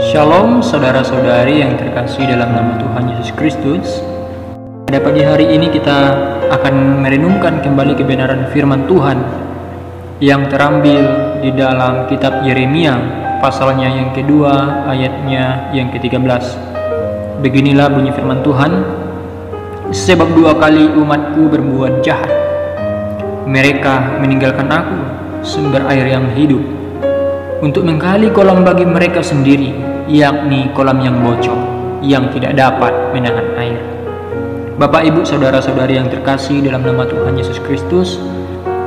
Shalom saudara-saudari yang terkasih dalam nama Tuhan Yesus Kristus. Pada pagi hari ini kita akan merenungkan kembali kebenaran firman Tuhan yang terambil di dalam kitab Yeremia pasalnya yang kedua ayatnya yang ke-13. Beginilah bunyi firman Tuhan: sebab 2 kali umatku berbuat jahat, mereka meninggalkan aku, sumber air yang hidup, untuk menggali kolam bagi mereka sendiri, yakni kolam yang bocor, yang tidak dapat menahan air. Bapak, Ibu, saudara-saudari yang terkasih dalam nama Tuhan Yesus Kristus,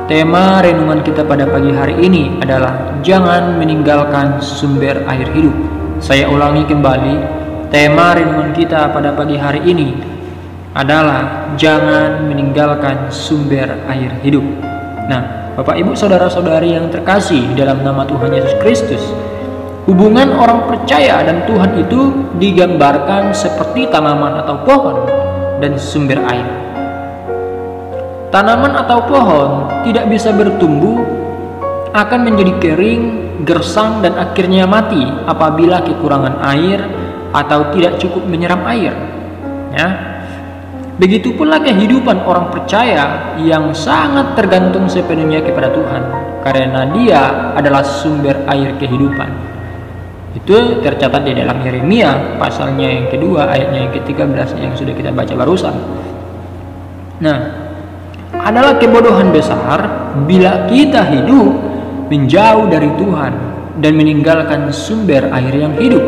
tema renungan kita pada pagi hari ini adalah jangan meninggalkan sumber air hidup. Saya ulangi kembali, tema renungan kita pada pagi hari ini adalah jangan meninggalkan sumber air hidup. Nah, Bapak, Ibu, saudara-saudari yang terkasih dalam nama Tuhan Yesus Kristus, hubungan orang percaya dan Tuhan itu digambarkan seperti tanaman atau pohon dan sumber air. Tanaman atau pohon tidak bisa bertumbuh, akan menjadi kering, gersang, dan akhirnya mati apabila kekurangan air atau tidak cukup menyeram air. Ya. Begitu pula kehidupan orang percaya yang sangat tergantung sepenuhnya kepada Tuhan, karena Dia adalah sumber air kehidupan. Itu tercatat di dalam Yeremia pasalnya yang kedua ayatnya yang ke-13 yang sudah kita baca barusan. Nah, adalah kebodohan besar bila kita hidup menjauh dari Tuhan dan meninggalkan sumber air yang hidup,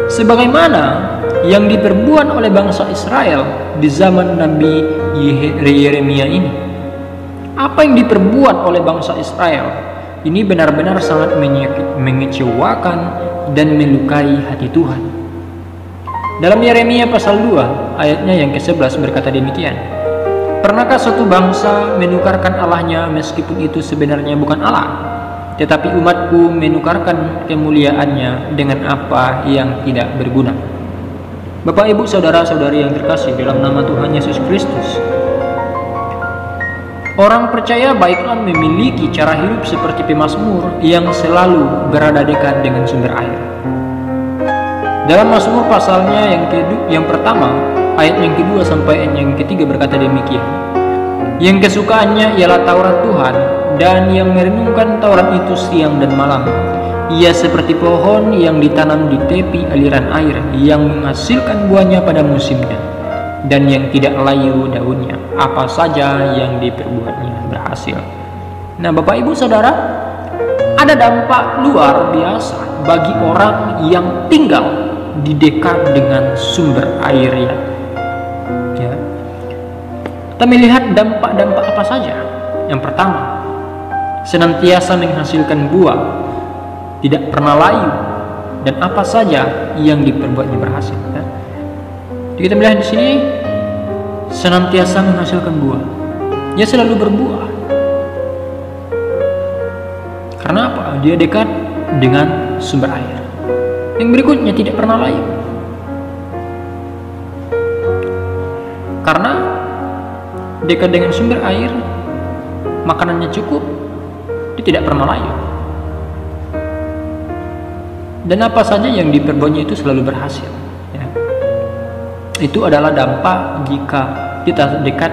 sebagaimana yang diperbuat oleh bangsa Israel di zaman Nabi Yeremia ini. Apa yang diperbuat oleh bangsa Israel ini benar-benar sangat mengecewakan dan melukai hati Tuhan. Dalam Yeremia pasal 2 ayatnya yang ke-11 berkata demikian: pernahkah suatu bangsa menukarkan Allahnya meskipun itu sebenarnya bukan Allah, tetapi umatku menukarkan kemuliaannya dengan apa yang tidak berguna. Bapak, Ibu, saudara-saudari yang terkasih dalam nama Tuhan Yesus Kristus, orang percaya baiklah memiliki cara hidup seperti pemazmur yang selalu berada dekat dengan sumber air. Dalam Mazmur pasalnya yang pertama, ayat yang kedua sampai ayat yang ketiga berkata demikian: yang kesukaannya ialah Taurat Tuhan, dan yang merenungkan Taurat itu siang dan malam. Ia seperti pohon yang ditanam di tepi aliran air, yang menghasilkan buahnya pada musimnya, dan yang tidak layu daunnya. Apa saja yang diperbuatnya berhasil. Nah, Bapak, Ibu, Saudara, ada dampak luar biasa bagi orang yang tinggal di dekat dengan sumber air ya. Kita melihat dampak-dampak apa saja. Yang pertama, senantiasa menghasilkan buah, tidak pernah layu, dan apa saja yang diperbuatnya berhasil. Ya. Jadi kita melihat di sini senantiasa menghasilkan buah. Dia selalu berbuah. Karena apa? Dia dekat dengan sumber air. Yang berikutnya, tidak pernah layu. Karena dekat dengan sumber air, makanannya cukup, dia tidak pernah layu. Dan apa saja yang diperbuatnya itu selalu berhasil. Ya. Itu adalah dampak jika kita dekat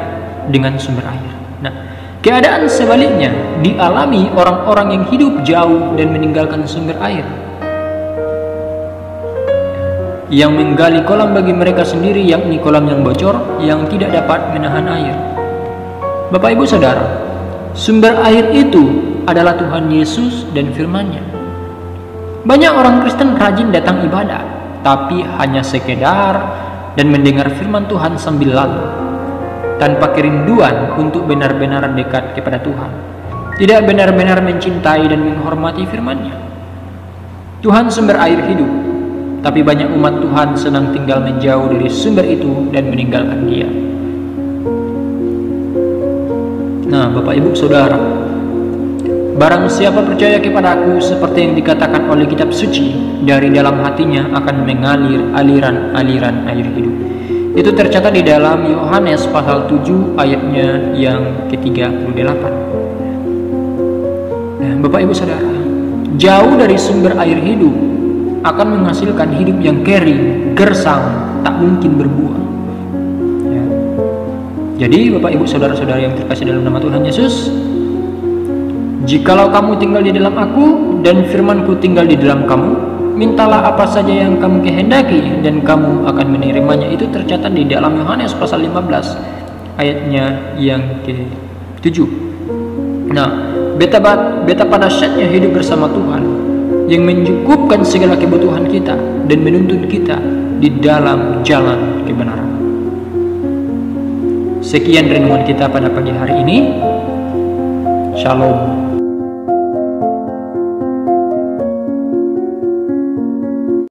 dengan sumber air. Nah, keadaan sebaliknya dialami orang-orang yang hidup jauh dan meninggalkan sumber air, yang menggali kolam bagi mereka sendiri, yakni kolam yang bocor, yang tidak dapat menahan air. Bapak, Ibu, Saudara, sumber air itu adalah Tuhan Yesus dan firman-Nya. Banyak orang Kristen rajin datang ibadah, tapi hanya sekedar dan mendengar firman Tuhan sambil lalu, tanpa kerinduan untuk benar-benar dekat kepada Tuhan, tidak benar-benar mencintai dan menghormati firman-Nya. Tuhan sumber air hidup, tapi banyak umat Tuhan senang tinggal menjauh dari sumber itu dan meninggalkan Dia. Nah, Bapak, Ibu, Saudara, barang siapa percaya kepada Aku, seperti yang dikatakan oleh kitab suci, dari dalam hatinya akan mengalir aliran-aliran air hidup. Itu tercatat di dalam Yohanes pasal 7 ayatnya yang ke-38. Nah, Bapak, Ibu, Saudara, jauh dari sumber air hidup akan menghasilkan hidup yang kering, gersang, tak mungkin berbuah. Ya. Jadi Bapak Ibu Saudara-saudari yang terkasih dalam nama Tuhan Yesus, jikalau kamu tinggal di dalam aku dan firman-Ku tinggal di dalam kamu, mintalah apa saja yang kamu kehendaki dan kamu akan menerimanya. Itu tercatat di dalam Yohanes pasal 15 ayatnya yang ke-7. Nah, beta pada dahsyatnya hidup bersama Tuhan yang mencukupkan segala kebutuhan kita dan menuntun kita di dalam jalan kebenaran. Sekian renungan kita pada pagi hari ini. Shalom.